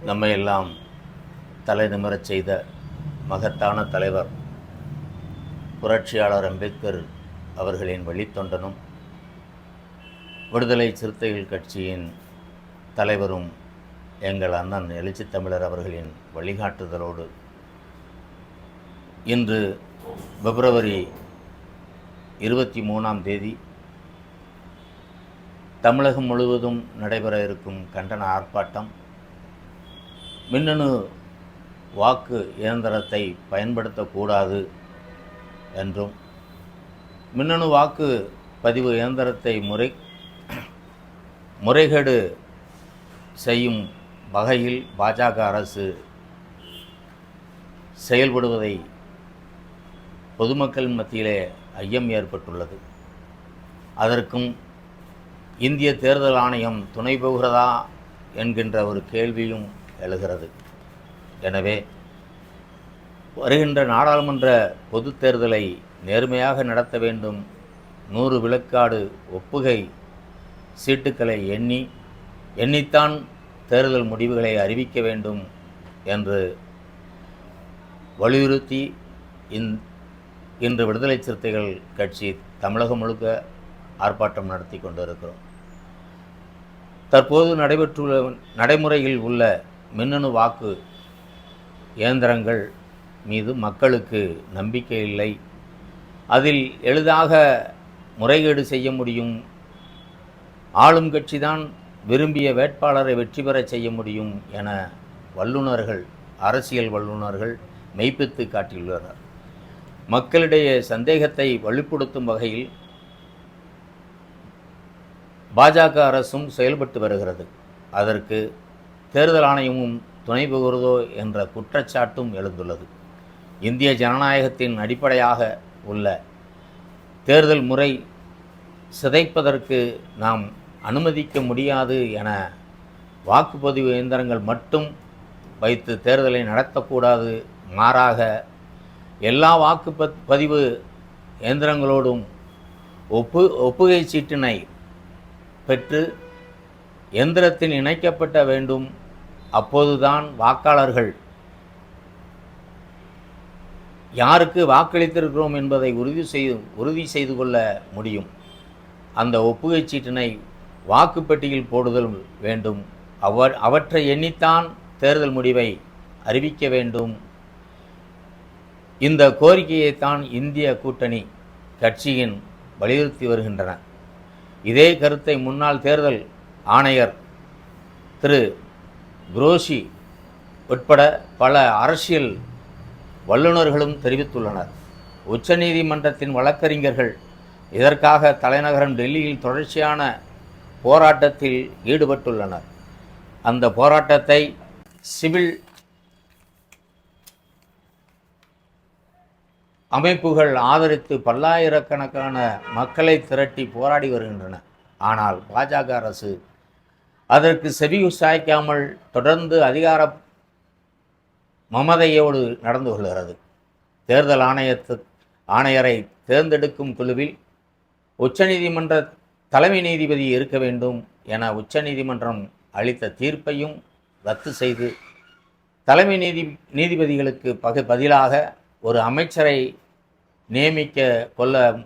நம்மை எல்லாம் தலை நிமிரச் செய்த மகத்தான தலைவர் புரட்சியாளர் அம்பேத்கர் அவர்களின் வழித்தொண்டனும் விடுதலை சிறுத்தைகள் கட்சியின் தலைவரும் எங்கள் அண்ணன் எழுச்சித் தமிழர் அவர்களின் வழிகாட்டுதலோடு இன்று பிப்ரவரி 23ஆம் தேதி தமிழகம் முழுவதும் நடைபெற இருக்கும் கண்டன ஆர்ப்பாட்டம் மின்னணு வாக்கு இயந்திரத்தை பயன்படுத்தக்கூடாது என்றும் மின்னணு வாக்கு பதிவு இயந்திரத்தை முறைகேடு செய்யும் வகையில் பாஜக அரசு செயல்படுவதை பொதுமக்கள் மத்தியிலே ஐயம் ஏற்பட்டுள்ளது. அதற்கும் இந்திய தேர்தல் ஆணையம் துணை போகிறதா என்கின்ற ஒரு கேள்வியும் எழுகிறது. எனவே வருகின்ற நாடாளுமன்ற பொதுத் தேர்தலை நேர்மையாக நடத்த வேண்டும், 100 விழுக்காடு ஒப்புகை சீட்டுக்களை எண்ணித்தான் தேர்தல் முடிவுகளை அறிவிக்க வேண்டும் என்று வலியுறுத்தி இன்று விடுதலை சிறுத்தைகள் கட்சி தமிழகம் முழுக்க ஆர்ப்பாட்டம் நடத்தி கொண்டிருக்கிறோம். தற்போது நடைமுறையில் உள்ள மின்னணு வாக்கு இயந்திரங்கள் மீது மக்களுக்கு நம்பிக்கை இல்லை. அதில் எளிதாக முறைகேடு செய்ய முடியும், ஆளும் கட்சிதான் விரும்பிய வேட்பாளரை வெற்றி பெற செய்ய முடியும் என அரசியல் வல்லுநர்கள் மெய்ப்பித்து காட்டியுள்ளனர். மக்களிடையே சந்தேகத்தை வலுப்படுத்தும் வகையில் பாஜக அரசும் செயல்பட்டு வருகிறது. அதற்கு தேர்தல் ஆணையமும் துணை புகுகிறதோ என்ற குற்றச்சாட்டும் எழுந்துள்ளது. இந்திய ஜனநாயகத்தின் அடிப்படையாக உள்ள தேர்தல் முறை சிதைப்பதற்கு நாம் அனுமதிக்க முடியாது என வாக்குப்பதிவு இயந்திரங்கள் மட்டும் வைத்து தேர்தலை நடத்தக்கூடாது, மாறாக எல்லா வாக்குப்பதிவு இயந்திரங்களோடும் ஒப்புகை சீட்டினை பெற்று எந்திரத்தில் இணைக்கப்பட்ட வேண்டும். அப்போதுதான் வாக்காளர்கள் யாருக்கு வாக்களித்திருக்கிறோம் என்பதை உறுதி செய்து கொள்ள முடியும். அந்த ஒப்புகை சீட்டினை வாக்குப்பெட்டியில் போடுதல் வேண்டும். அவற்றை எண்ணித்தான் தேர்தல் முடிவை அறிவிக்க வேண்டும். இந்த கோரிக்கையைத்தான் இந்திய கூட்டணி கட்சியின் வலியுறுத்தி வருகின்றன. இதே கருத்தை முன்னாள் தேர்தல் ஆணையர் திரு குரோஷி உட்பட பல அரசியல் வல்லுநர்களும் தெரிவித்துள்ளனர். உச்சநீதிமன்றத்தின் வழக்கறிஞர்கள் இதற்காக தலைநகரம் டெல்லியில் தொடர்ச்சியான போராட்டத்தில் ஈடுபட்டுள்ளனர். அந்த போராட்டத்தை சிவில் அமைப்புகள் ஆதரித்து பல்லாயிரக்கணக்கான மக்களை திரட்டி போராடி வருகின்றன. ஆனால் பாஜக அரசு அதற்கு செவி சாய்க்காமல் தொடர்ந்து அதிகார மமதையோடு நடந்து கொள்கிறது. தேர்தல் ஆணையரை தேர்ந்தெடுக்கும் குழுவில் உச்சநீதிமன்ற தலைமை நீதிபதி இருக்க வேண்டும் என உச்சநீதிமன்றம் அளித்த தீர்ப்பையும் ரத்து செய்து தலைமை நீதிபதிகளுக்கு பதிலாக ஒரு அமைச்சரை நியமிக்க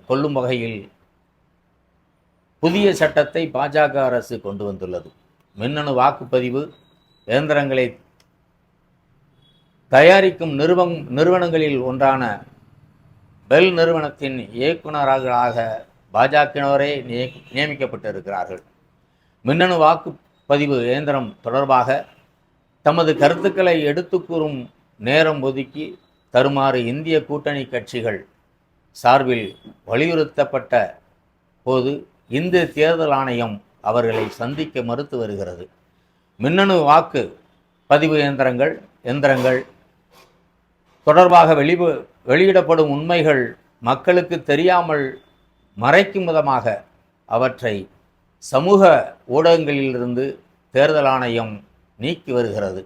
கொள்ளும் வகையில் புதிய சட்டத்தை பாஜக அரசு கொண்டு வந்துள்ளது. மின்னணு வாக்குப்பதிவு இயந்திரங்களை தயாரிக்கும் நிறுவனங்களில் ஒன்றான பெல் நிறுவனத்தின் இயக்குநர்களாக பாஜகவினரே நியமிக்கப்பட்டிருக்கிறார்கள். மின்னணு வாக்குப்பதிவு இயந்திரம் தொடர்பாக தமது கருத்துக்களை எடுத்து கூறும் நேரம் ஒதுக்கி தருமாறு இந்திய கூட்டணி கட்சிகள் சார்பில் வலியுறுத்தப்பட்ட போது இந்திய தேர்தல் ஆணையம் அவர்களை சந்திக்க மறுத்து வருகிறது. மின்னணு வாக்கு பதிவு எந்திரங்கள் தொடர்பாக வெளியிடப்படும் உண்மைகள் மக்களுக்கு தெரியாமல் மறைக்கும் விதமாக அவற்றை சமூக ஊடகங்களிலிருந்து தேர்தல் ஆணையம் நீக்கி வருகிறது.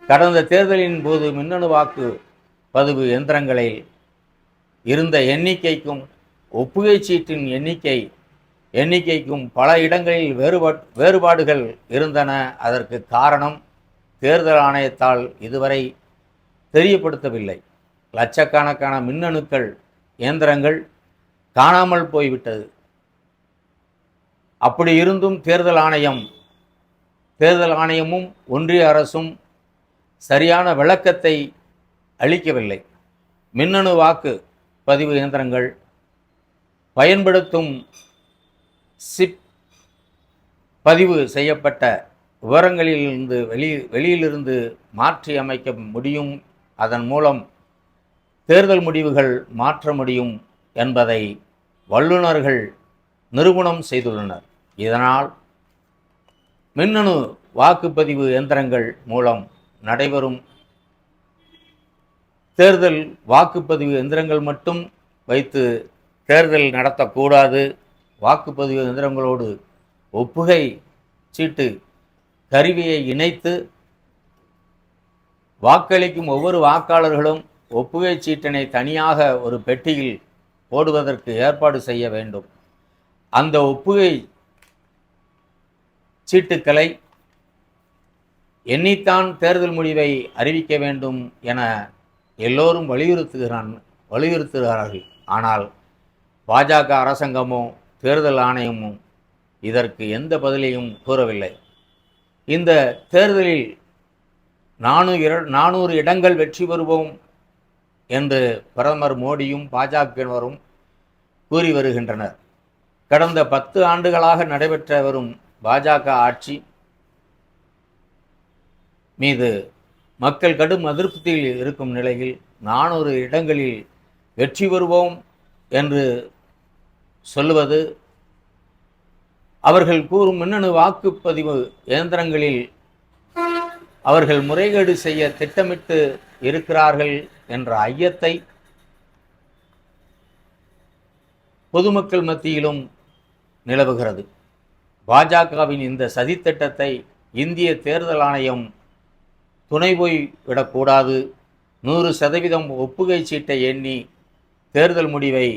கடந்த தேர்தலின் போது மின்னணு வாக்கு பதிவு எந்திரங்களில் இருந்த எண்ணிக்கைக்கும் ஒப்புகை சீட்டின் எண்ணிக்கைக்கும் பல இடங்களில் வேறுபாடுகள் இருந்தன. அதற்கு காரணம் தேர்தல் ஆணையத்தால் இதுவரை தெரியப்படுத்தவில்லை. லட்சக்கணக்கான மின்னணுக்கள் இயந்திரங்கள் காணாமல் போய்விட்டது. அப்படி இருந்தும் தேர்தல் ஆணையமும் ஒன்றிய அரசும் சரியான விளக்கத்தை அளிக்கவில்லை. மின்னணு வாக்கு பதிவு இயந்திரங்கள் பயன்படுத்தும் சிப் பதிவு செய்யப்பட்ட விவரங்களிலிருந்து வெளியிலிருந்து மாற்றி அமைக்க முடியும், அதன் மூலம் தேர்தல் முடிவுகள் மாற்ற முடியும் என்பதை வல்லுநர்கள் நிரூபணம் செய்துள்ளனர். இதனால் மின்னணு வாக்குப்பதிவு இயந்திரங்கள் மூலம் நடைபெறும் தேர்தல் வாக்குப்பதிவு இயந்திரங்கள் மட்டும் வைத்து தேர்தல் நடத்தக்கூடாது. வாக்குப்பதிவு இயந்திரங்களோடு ஒப்புகை சீட்டு கருவியை இணைத்து வாக்களிக்கும் ஒவ்வொரு வாக்காளர்களும் ஒப்புகை சீட்டினை தனியாக ஒரு பெட்டியில் போடுவதற்கு ஏற்பாடு செய்ய வேண்டும். அந்த ஒப்புகை சீட்டுக்களை எண்ணித்தான் தேர்தல் முடிவை அறிவிக்க வேண்டும் என எல்லோரும் வலியுறுத்துகிறார்கள். ஆனால் பாஜக அரசாங்கமோ தேர்தல் ஆணையமும் இதற்கு எந்த பதிலையும் கூறவில்லை. இந்த தேர்தலில் 400 இடங்கள் வெற்றி பெறுவோம் என்று பிரதமர் மோடியும் பாஜகவினரும் கூறி வருகின்றனர். கடந்த 10 ஆண்டுகளாக நடைபெற்று வரும் பாஜக ஆட்சி மீது மக்கள் கடும் அதிருப்தியில் இருக்கும் நிலையில் 400 இடங்களில் வெற்றி பெறுவோம் என்று சொல்லுவது, அவர்கள் கூறும் மின்னணு வாக்குப்பதிவு இயந்திரங்களில் அவர்கள் முறைகேடு செய்ய திட்டமிட்டு இருக்கிறார்கள் என்ற ஐயத்தை பொதுமக்கள் மத்தியிலும் நிலவுகிறது. பாஜகவின் இந்த சதித்திட்டத்தை இந்திய தேர்தல் ஆணையம் துணை போய் விடக்கூடாது. 100% ஒப்புகை சீட்டை எண்ணி தேர்தல் முடிவை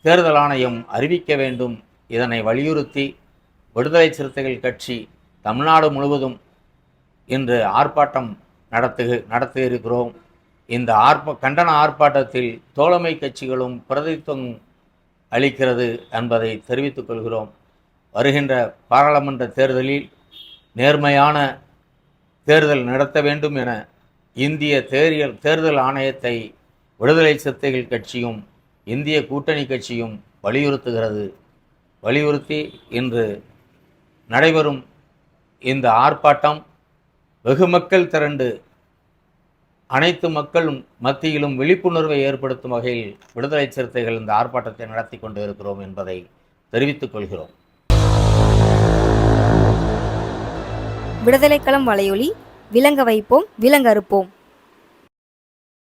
தேர்தல் ஆணையம் அறிவிக்க வேண்டும். இதனை வலியுறுத்தி விடுதலை சிறுத்தைகள் கட்சி தமிழ்நாடு முழுவதும் இன்று ஆர்ப்பாட்டம் நடத்தியிருக்கிறோம். இந்த கண்டன ஆர்ப்பாட்டத்தில் தோழமை கட்சிகளும் பிரதித்துவம் அளிக்கிறது என்பதை தெரிவித்துக் கொள்கிறோம். வருகின்ற பாராளுமன்ற தேர்தலில் நேர்மையான தேர்தல் நடத்த வேண்டும் என இந்திய தேர்தல் ஆணையத்தை விடுதலை சிறுத்தைகள் கட்சியும் இந்திய கூட்டணி கட்சியும் வலியுறுத்தி இன்று நடைபெறும் இந்த ஆர்ப்பாட்டம் வெகு மக்கள் திரண்டு அனைத்து மக்களும் மத்தியிலும் விழிப்புணர்வை ஏற்படுத்தும் வகையில் விடுதலை சிறுத்தைகள் இந்த ஆர்ப்பாட்டத்தை நடத்தி கொண்டு இருக்கிறோம் என்பதை தெரிவித்துக் கொள்கிறோம். விடுதலைக்களம் வலையொலி, விளங்க வைப்போம், விலங்கறுப்போம்.